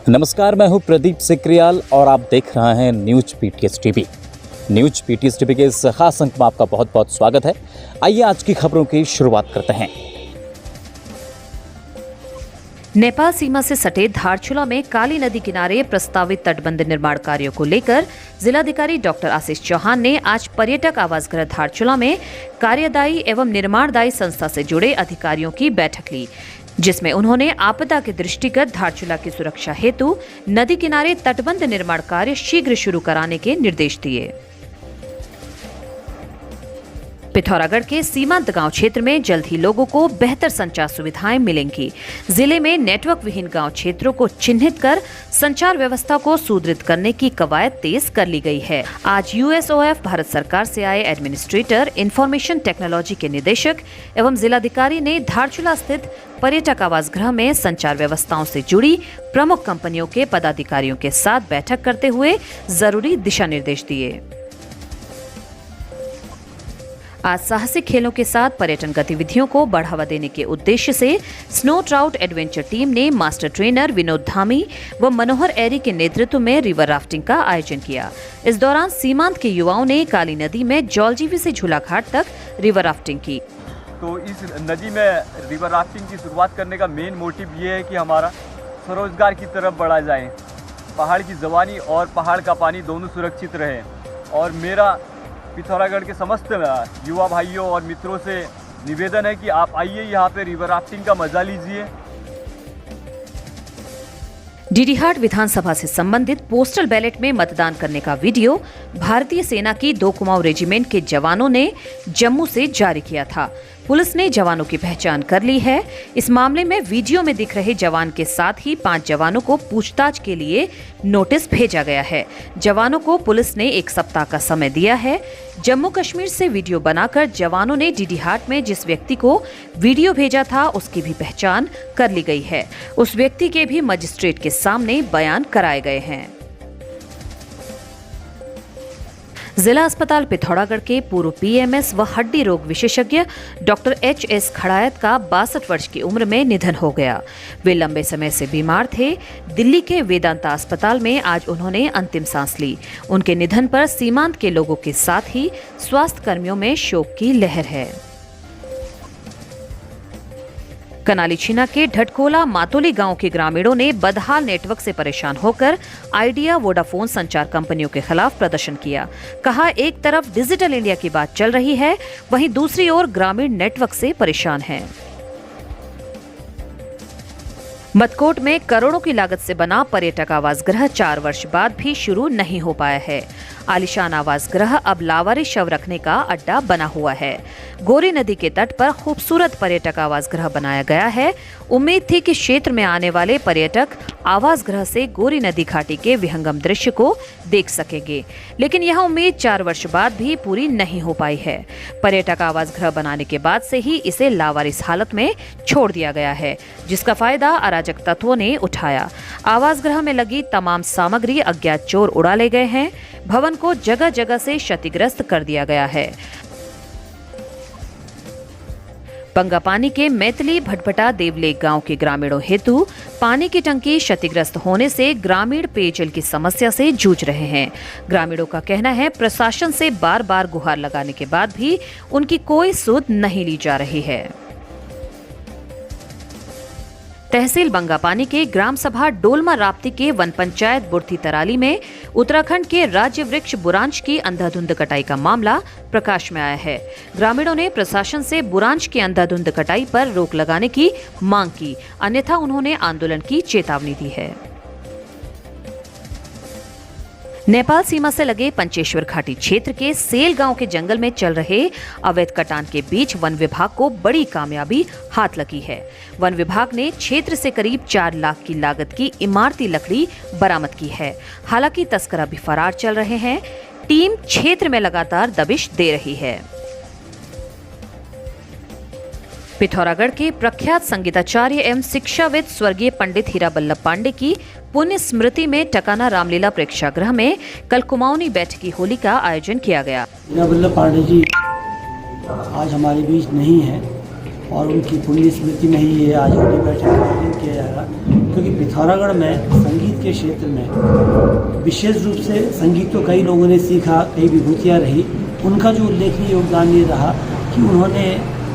नमस्कार, मैं हूं प्रदीप सिक्रियाल और आप देख रहे हैं news PTS TV. News PTS TV के इस खास अंक में आपका बहुत बहुत स्वागत है। आइए आज की खबरों की शुरुआत करते हैं। नेपाल सीमा से सटे धारचूला में काली नदी किनारे प्रस्तावित तटबंध निर्माण कार्यों को लेकर जिलाधिकारी डॉक्टर आशीष चौहान ने आज पर्यटक आवास गृह धारचूला में कार्यदायी एवं निर्माणदायी संस्था से जुड़े अधिकारियों की बैठक ली, जिसमें उन्होंने आपदा के दृष्टिगत धारचूला की सुरक्षा हेतु नदी किनारे तटबंध निर्माण कार्य शीघ्र शुरू कराने के निर्देश दिए। पिथौरागढ़ के सीमांत गांव क्षेत्र में जल्द ही लोगों को बेहतर संचार सुविधाएं मिलेंगी। जिले में नेटवर्क विहीन गांव क्षेत्रों को चिन्हित कर संचार व्यवस्था को सुदृढ़ करने की कवायद तेज कर ली गई है। आज यूएसओएफ भारत सरकार से आए एडमिनिस्ट्रेटर, इंफॉर्मेशन टेक्नोलॉजी के निदेशक एवं जिलाधिकारी ने धारचूला स्थित पर्यटक आवास गृह में संचार व्यवस्थाओं से जुड़ी प्रमुख कंपनियों के पदाधिकारियों के साथ बैठक करते हुए जरूरी दिशा निर्देश दिए। आज साहसिक खेलों के साथ पर्यटन गतिविधियों को बढ़ावा देने के उद्देश्य से स्नो ट्राउट एडवेंचर टीम ने मास्टर ट्रेनर विनोद धामी व मनोहर एरी के नेतृत्व में रिवर राफ्टिंग का आयोजन किया। इस दौरान सीमांत के युवाओं ने काली नदी में जौलजीबी से झूलाघाट तक रिवर राफ्टिंग की। तो इस नदी में रिवर राफ्टिंग की शुरुआत करने का मेन मोटिव ये है कि हमारा स्वरोजगार की तरफ बढ़ा जाए, पहाड़ की जवानी और पहाड़ का पानी दोनों सुरक्षित रहे। और मेरा पिथौरागढ़ के समस्त युवा भाइयों और मित्रों से निवेदन है कि आप आइए यहाँ पे रिवर राफ्टिंग का मजा लीजिए। डीडीहाट विधानसभा से संबंधित पोस्टल बैलेट में मतदान करने का वीडियो भारतीय सेना की 2 कुमाऊं रेजिमेंट के जवानों ने जम्मू से जारी किया था। पुलिस ने जवानों की पहचान कर ली है। इस मामले में वीडियो में दिख रहे जवान के साथ ही 5 जवानों को पूछताछ के लिए नोटिस भेजा गया है। जवानों को पुलिस ने 1 सप्ताह का समय दिया है। जम्मू कश्मीर से वीडियो बनाकर जवानों ने डीडीहाट में जिस व्यक्ति को वीडियो भेजा था उसकी भी पहचान कर ली गई है। उस व्यक्ति के भी मजिस्ट्रेट के सामने बयान कराए गए हैं। जिला अस्पताल पिथौरागढ़ के पूर्व पीएमएस व हड्डी रोग विशेषज्ञ डॉक्टर एचएस खड़ायत का 62 वर्ष की उम्र में निधन हो गया। वे लंबे समय से बीमार थे। दिल्ली के वेदांता अस्पताल में आज उन्होंने अंतिम सांस ली। उनके निधन पर सीमांत के लोगों के साथ ही स्वास्थ्य कर्मियों में शोक की लहर है। कनाली छीना के ढटकोला मातोली गांव के ग्रामीणों ने बदहाल नेटवर्क से परेशान होकर आइडिया, वोडाफोन संचार कंपनियों के खिलाफ प्रदर्शन किया। कहा, एक तरफ डिजिटल इंडिया की बात चल रही है, वहीं दूसरी ओर ग्रामीण नेटवर्क से परेशान हैं। मदकोट में करोड़ों की लागत से बना पर्यटक आवास गृह 4 वर्ष बाद भी शुरू नहीं हो पाया है। आलीशान आवास गृह अब लावारिस शव रखने का अड्डा बना हुआ है। गोरी नदी के तट पर खूबसूरत पर्यटक आवास गृह बनाया गया है। उम्मीद थी कि क्षेत्र में आने वाले पर्यटक आवास गृह से गोरी नदी घाटी के विहंगम दृश्य को देख सकेंगे, लेकिन यह उम्मीद 4 वर्ष बाद भी पूरी नहीं हो पाई है। पर्यटक आवास गृह बनाने के बाद से ही इसे लावारिस हालत में छोड़ दिया गया है, जिसका फायदा अराजक तत्वों ने उठाया। आवास गृह में लगी तमाम सामग्री अज्ञात चोर उड़ा ले गए हैं। भवन को जगह जगह से क्षतिग्रस्त कर दिया गया है। बंगापानी के मैथिली भटभटा देवलेक गांव के ग्रामीणों हेतु पानी की टंकी क्षतिग्रस्त होने से ग्रामीण पेयजल की समस्या से जूझ रहे हैं। ग्रामीणों का कहना है, प्रशासन से बार बार गुहार लगाने के बाद भी उनकी कोई सुध नहीं ली जा रही है। तहसील बंगापानी के ग्राम सभा डोलमा राप्ती के वन पंचायत बुर्थी तराली में उत्तराखंड के राज्य वृक्ष बुरांश की अंधाधुंध कटाई का मामला प्रकाश में आया है। ग्रामीणों ने प्रशासन से बुरांश की अंधाधुंध कटाई पर रोक लगाने की मांग की, अन्यथा उन्होंने आंदोलन की चेतावनी दी है। नेपाल सीमा से लगे पंचेश्वर घाटी क्षेत्र के सेल गांव के जंगल में चल रहे अवैध कटान के बीच वन विभाग को बड़ी कामयाबी हाथ लगी है। वन विभाग ने क्षेत्र से करीब 4 लाख की लागत की इमारती लकड़ी बरामद की है। हालांकि तस्कर अभी फरार चल रहे हैं। टीम क्षेत्र में लगातार दबिश दे रही है। पिथौरागढ़ के प्रख्यात संगीताचार्य एवं शिक्षाविद स्वर्गीय पंडित हीरा बल्लभ पांडे की पुण्य स्मृति में टकाना रामलीला प्रेक्षागृह में कल कुमाऊनी बैठकी होली का आयोजन किया गया। हीरा बल्लभ पांडे जी आज हमारे बीच नहीं है, और उनकी पुण्य स्मृति में ही ये आज बड़ी बैठक का आयोजन किया जाएगा, क्योंकि पिथौरागढ़ में संगीत के क्षेत्र में विशेष रूप से संगीत तो कई लोगों ने सीखा, कई विभूतियाँ रही। उनका जो उल्लेखनीय योगदान ये रहा कि उन्होंने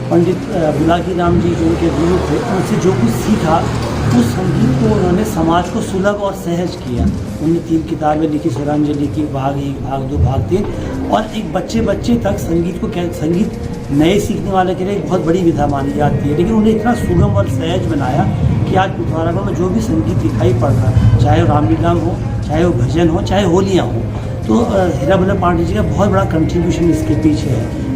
पंडित बुलाकी राम जी जो उनके गुरु थे, उनसे जो कुछ सीखा उस संगीत को उन्होंने समाज को सुलभ और सहज किया। उन्होंने 3 किताबें लिखी, स्वरांजलि की, भाग 1, भाग 2, भाग 3, और एक बच्चे तक संगीत को संगीत नए सीखने वाले के लिए एक बहुत बड़ी विधा मानी जाती है, लेकिन उन्हें इतना सुगम और सहज बनाया कि आज पिथौरागढ़ में जो भी संगीत दिखाई पड़ रहा है, चाहे वो रामलीला हो, चाहे वो भजन हो, चाहे होलियाँ हो, तो हीरा वल्लभ पांडे जी का बहुत बड़ा कंट्रीब्यूशन इसके पीछे है।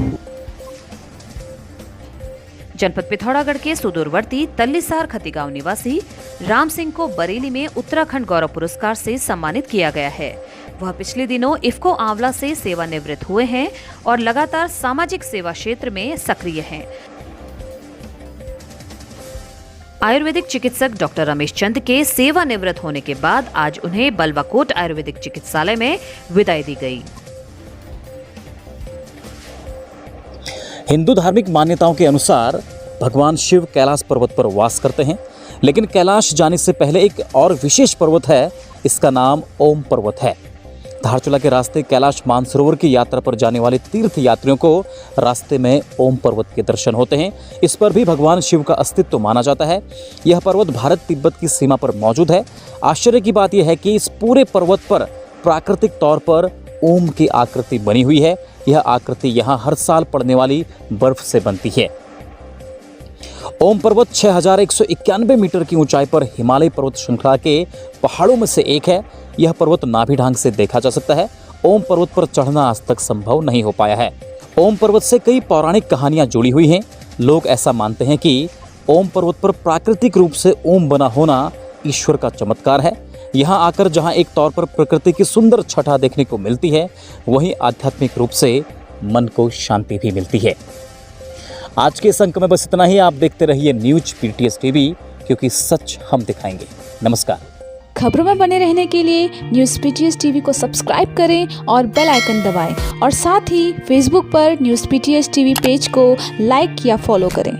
जनपद पिथौरागढ़ के सुदूरवर्ती तल्लीसार खतीगांव निवासी राम सिंह को बरेली में उत्तराखंड गौरव पुरस्कार से सम्मानित किया गया है। वह पिछले दिनों इफ्को आंवला से सेवानिवृत्त हुए हैं और लगातार सामाजिक सेवा क्षेत्र में सक्रिय हैं। आयुर्वेदिक चिकित्सक डॉक्टर रमेश चंद के सेवानिवृत्त होने के बाद आज उन्हें बलवाकोट आयुर्वेदिक चिकित्सालय में विदाई दी गई। हिंदू धार्मिक मान्यताओं के अनुसार भगवान शिव कैलाश पर्वत पर वास करते हैं, लेकिन कैलाश जाने से पहले एक और विशेष पर्वत है। इसका नाम ओम पर्वत है। धारचूला के रास्ते कैलाश मानसरोवर की यात्रा पर जाने वाले तीर्थ यात्रियों को रास्ते में ओम पर्वत के दर्शन होते हैं। इस पर भी भगवान शिव का अस्तित्व माना जाता है। यह पर्वत भारत तिब्बत की सीमा पर मौजूद है। आश्चर्य की बात यह है कि इस पूरे पर्वत पर प्राकृतिक तौर पर ओम की आकृति बनी हुई है। यह आकृति यहाँ हर साल पड़ने वाली बर्फ से बनती है। ओम पर्वत 6191 मीटर की ऊंचाई पर हिमालय पर्वत श्रृंखला के पहाड़ों में से एक है। यह पर्वत नाभि ढांग से देखा जा सकता है। ओम पर्वत पर चढ़ना आज तक संभव नहीं हो पाया है। ओम पर्वत से कई पौराणिक कहानियां जुड़ी हुई हैं। लोग ऐसा मानते हैं कि ओम पर्वत पर प्राकृतिक रूप से ओम बना होना ईश्वर का चमत्कार है। यहाँ आकर जहाँ एक तौर पर प्रकृति की सुंदर छटा देखने को मिलती है, वहीं आध्यात्मिक रूप से मन को शांति भी मिलती है। आज के इस अंक में बस इतना ही। आप देखते रहिए न्यूज पीटीएस टीवी, क्योंकि सच हम दिखाएंगे। नमस्कार। खबरों में बने रहने के लिए न्यूज़ पीटीएस टीवी को सब्सक्राइब करें और बेल आइकन दबाएं, और साथ ही फेसबुक पर न्यूज़ पीटीएस टीवी पेज को लाइक या फॉलो करें।